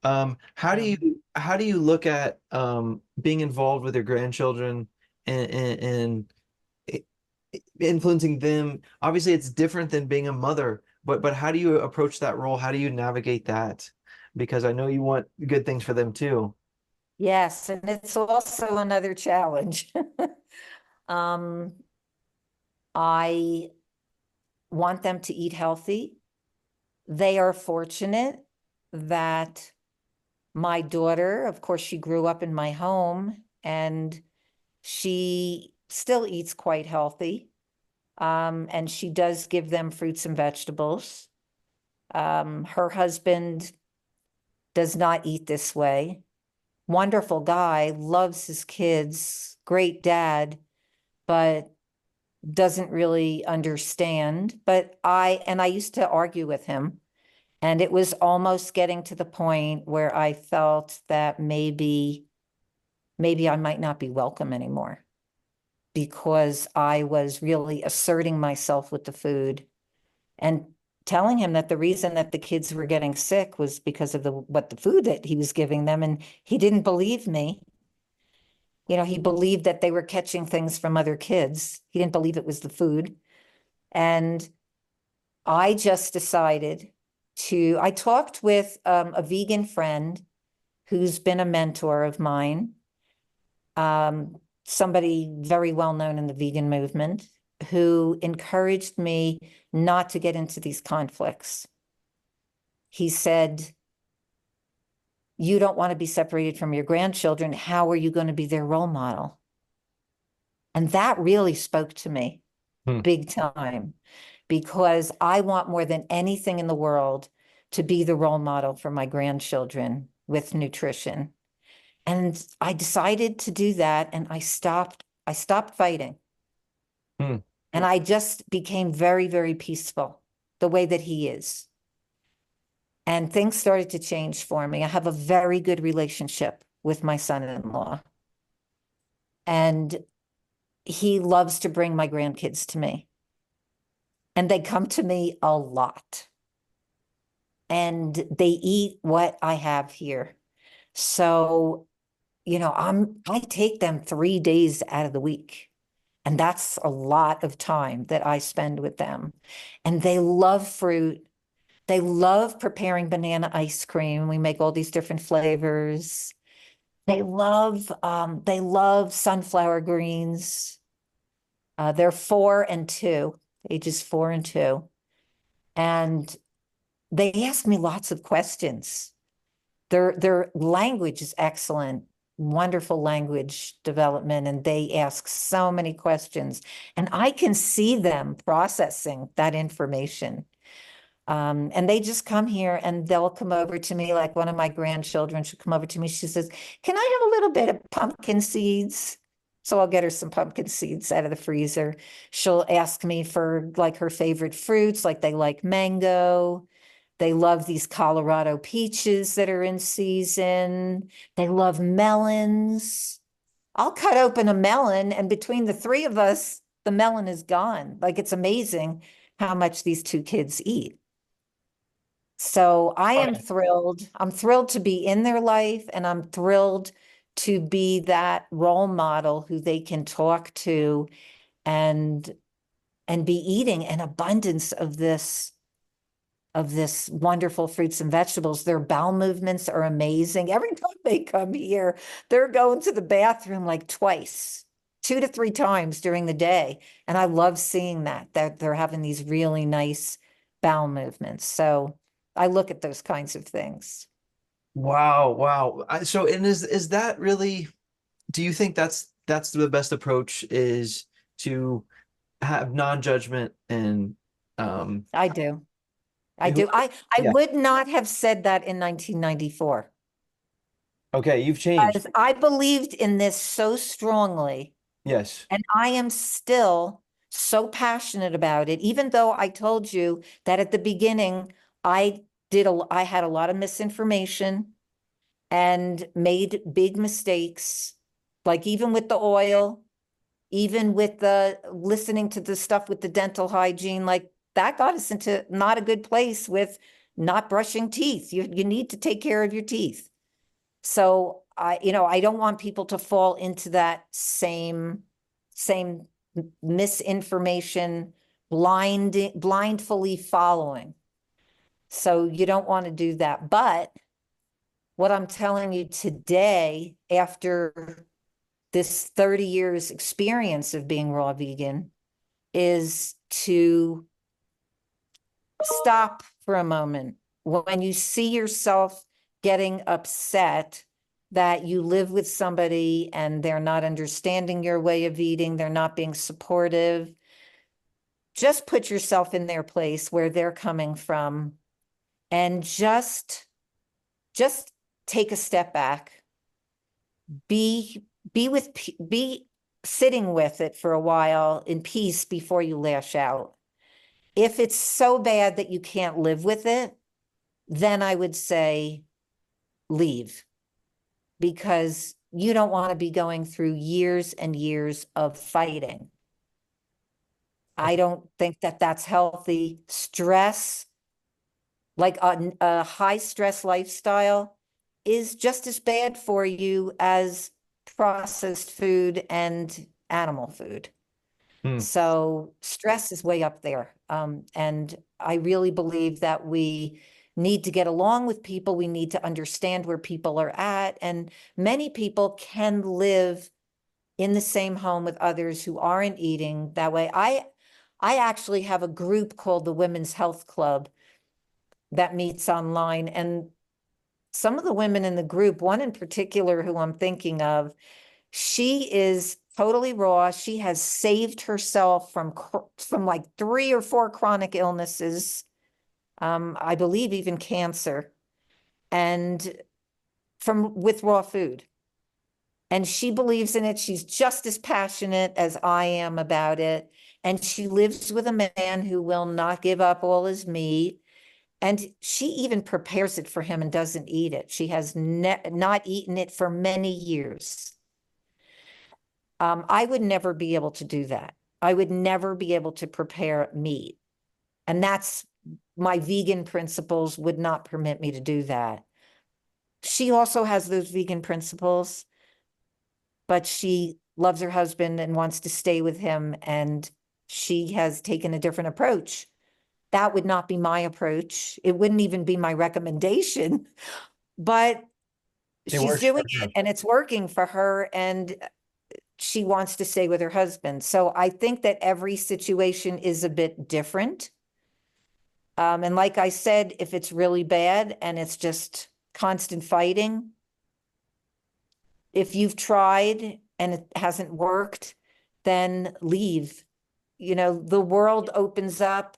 Um, How do you look at being involved with your grandchildren and i- influencing them? Obviously, it's different than being a mother, but how do you approach that role? How do you navigate that? Because I know you want good things for them too. Yes, and it's also another challenge. Um, I want them to eat healthy. They are fortunate that my daughter, of course, she grew up in my home and she still eats quite healthy. And she does give them fruits and vegetables. Her husband does not eat this way. Wonderful guy, loves his kids, great dad, but doesn't really understand. But I used to argue with him, and it was almost getting to the point where I felt that maybe I might not be welcome anymore because I was really asserting myself with the food and telling him that the reason that the kids were getting sick was because of the food that he was giving them, and he didn't believe me. He believed that they were catching things from other kids. He didn't believe it was the food. And I just decided I talked with a vegan friend who's been a mentor of mine, somebody very well known in the vegan movement, who encouraged me not to get into these conflicts. He said, "You don't want to be separated from your grandchildren. How are you going to be their role model?" And that really spoke to me Hmm. big time because I want more than anything in the world to be the role model for my grandchildren with nutrition. And I decided to do that and I stopped fighting. Hmm. And I just became very, very peaceful the way that he is. And things started to change for me. I have a very good relationship with my son-in-law. And he loves to bring my grandkids to me. And they come to me a lot. And they eat what I have here. So, I take them 3 days out of the week. And that's a lot of time that I spend with them. And they love fruit. They love preparing banana ice cream. We make all these different flavors. They love sunflower greens. They're 4 and 2, ages 4 and 2. And they ask me lots of questions. Their language is excellent, wonderful language development, and they ask so many questions. And I can see them processing that information. And they just come here and they'll come over to me, like one of my grandchildren should come over to me. She says, "Can I have a little bit of pumpkin seeds?" So I'll get her some pumpkin seeds out of the freezer. She'll ask me for like her favorite fruits, like they like mango. They love these Colorado peaches that are in season. They love melons. I'll cut open a melon, and between the three of us, the melon is gone. Like it's amazing how much these two kids eat. So I am Okay. thrilled. I'm thrilled to be in their life, and I'm thrilled to be that role model who they can talk to and be eating an abundance of this wonderful fruits and vegetables. Their bowel movements are amazing. Every time they come here, they're going to the bathroom like twice, 2 to 3 times during the day. And I love seeing that they're having these really nice bowel movements. So I look at those kinds of things. Wow, wow. So, and is that really, do you think that's the best approach is to have non-judgment and um I do. I who do. I yeah. would not have said that in 1994 Okay, you've changed. because I believed in this so strongly. Yes. And I am still so passionate about it, even though I told you that at the beginning, I had a lot of misinformation and made big mistakes, like even with the oil, even with the listening to the stuff with the dental hygiene, like that got us into not a good place with not brushing teeth. You need to take care of your teeth. So I don't want people to fall into that same misinformation, blindly following. So you don't want to do that. But what I'm telling you today, after this 30 years experience of being raw vegan, is to stop for a moment. When you see yourself getting upset that you live with somebody and they're not understanding your way of eating, they're not being supportive, just put yourself in their place where they're coming from and just take a step back. Be sitting with it for a while in peace before you lash out. If it's so bad that you can't live with it, then I would say leave, because you don't want to be going through years and years of fighting. I don't think that that's healthy. Stress, like a high stress lifestyle, is just as bad for you as processed food and animal food. Hmm. So stress is way up there. And I really believe that we need to get along with people. We need to understand where people are at. And many people can live in the same home with others who aren't eating that way. I actually have a group called the Women's Health Club that meets online. And some of the women in the group, one in particular who I'm thinking of, she is totally raw. She has saved herself from like 3 or 4 chronic illnesses, I believe even cancer, and with raw food. And she believes in it. She's just as passionate as I am about it. And she lives with a man who will not give up all his meat. And she even prepares it for him and doesn't eat it. She has not eaten it for many years. I would never be able to do that. I would never be able to prepare meat. And that's my vegan principles would not permit me to do that. She also has those vegan principles, but she loves her husband and wants to stay with him, and she has taken a different approach. That would not be my approach. It wouldn't even be my recommendation, but It she's works for doing her. it and it's working for her, and she wants to stay with her husband. So I think that every situation is a bit different. And like I said, if it's really bad and it's just constant fighting, if you've tried and it hasn't worked, then leave. The world opens up